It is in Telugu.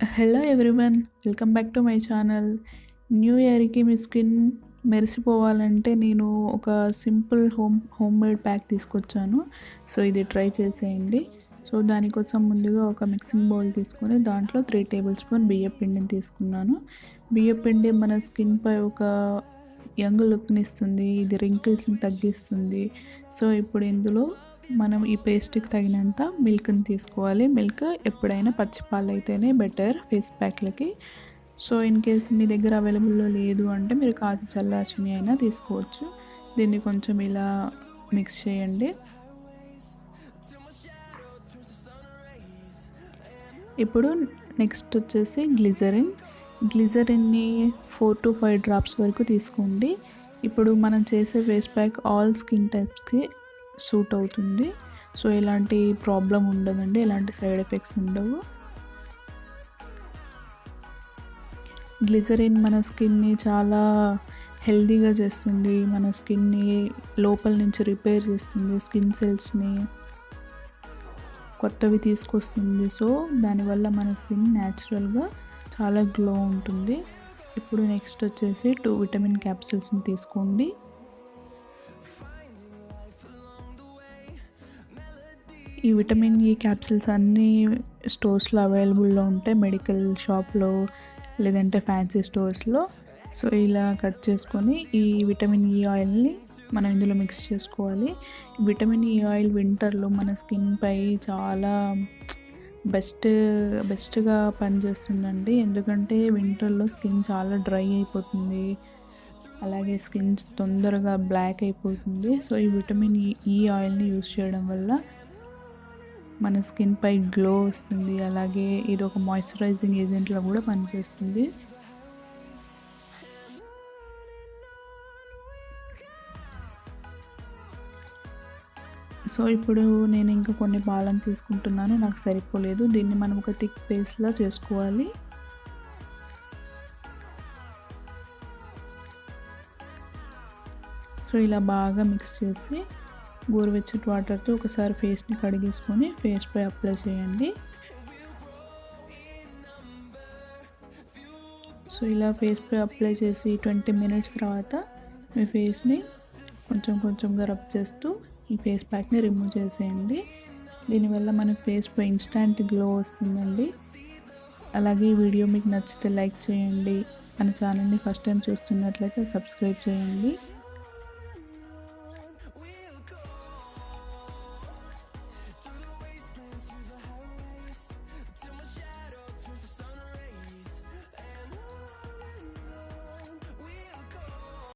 Hello everyone, welcome back to my channel. New ఇయర్కి మీ స్కిన్ మెరిసిపోవాలంటే నేను ఒక సింపుల్ హోమ్ మేడ్ ప్యాక్ తీసుకొచ్చాను. సో ఇది ట్రై చేసేయండి. సో దానికోసం ముందుగా ఒక మిక్సింగ్ బౌల్ తీసుకొని దాంట్లో 3 టేబుల్ స్పూన్ బియ్యం పిండిని తీసుకున్నాను. బియ్యం పిండి మన స్కిన్పై ఒక యంగ్ లుక్ని ఇస్తుంది, ఇది రింకిల్స్ని తగ్గిస్తుంది. సో ఇప్పుడు ఇందులో మనం ఈ పేస్ట్కి తగినంత మిల్క్ని తీసుకోవాలి. మిల్క్ ఎప్పుడైనా పచ్చి పాలు అయితేనే బెటర్ ఫేస్ ప్యాక్లకి. సో ఇన్ కేస్ మీ దగ్గర అవైలబుల్లో లేదు అంటే మీరు కాచి చల్లార్చిని అయినా తీసుకోవచ్చు. దీన్ని కొంచెం ఇలా మిక్స్ చేయండి. ఇప్పుడు నెక్స్ట్ వచ్చేసి గ్లిజరిన్ని 4 to 5 డ్రాప్స్ వరకు తీసుకోండి. ఇప్పుడు మనం చేసే ఫేస్ ప్యాక్ ఆల్ స్కిన్ టైప్స్కి సూట్ అవుతుంది. సో ఎలాంటి ప్రాబ్లం ఉండదండి, ఎలాంటి సైడ్ ఎఫెక్ట్స్ ఉండవు. గ్లిజరిన్ మన స్కిన్ని చాలా హెల్తీగా చేస్తుంది, మన స్కిన్ని లోపల నుంచి రిపేర్ చేస్తుంది, స్కిన్ సెల్స్ని కొత్తవి తీసుకొస్తుంది. సో దానివల్ల మన స్కిన్ న్యాచురల్గా చాలా గ్లో ఉంటుంది. ఇప్పుడు నెక్స్ట్ వచ్చేసి 2 విటమిన్ క్యాప్సూల్స్ని తీసుకోండి. ఈ విటమిన్ ఈ క్యాప్సూల్స్ అన్నీ స్టోర్స్లో అవైలబుల్లో ఉంటాయి, మెడికల్ షాప్లో లేదంటే ఫ్యాన్సీ స్టోర్స్లో. సో ఇలా కట్ చేసుకొని ఈ విటమిన్ ఈ ఆయిల్ని మనం ఇందులో మిక్స్ చేసుకోవాలి. విటమిన్ ఈ ఆయిల్ వింటర్లో మన స్కిన్పై చాలా బెస్ట్గా పనిచేస్తుందండి. ఎందుకంటే వింటర్లో స్కిన్ చాలా డ్రై అయిపోతుంది, అలాగే స్కిన్ తొందరగా బ్లాక్ అయిపోతుంది. సో ఈ విటమిన్ ఈ ఆయిల్ని యూస్ చేయడం వల్ల మన స్కిన్పై గ్లో వస్తుంది, అలాగే ఇది ఒక మాయిశ్చరైజింగ్ ఏజెంట్లో కూడా పనిచేస్తుంది. సో ఇప్పుడు నేను ఇంకా కొన్ని పాలను తీసుకుంటున్నాను, నాకు సరిపోలేదు. దీన్ని మనం ఒక థిక్ పేస్ట్లా చేసుకోవాలి. సో ఇలా బాగా మిక్స్ చేసి గోరువెచ్చటి వాటర్తో ఒకసారి ఫేస్ని కడిగేసుకొని ఫేస్పై అప్లై చేయండి. సో ఇలా ఫేస్పై అప్లై చేసి 20 మినిట్స్ తర్వాత మీ ఫేస్ని కొంచెంగా రబ్ చేస్తూ ఈ ఫేస్ ప్యాక్ని రిమూవ్ చేసేయండి. దీనివల్ల మన ఫేస్పై ఇన్స్టాంట్ గ్లో వస్తుందండి. అలాగే ఈ వీడియో మీకు నచ్చితే లైక్ చేయండి, మన ఛానల్ని ఫస్ట్ టైం చూస్తున్నట్లయితే సబ్స్క్రైబ్ చేయండి.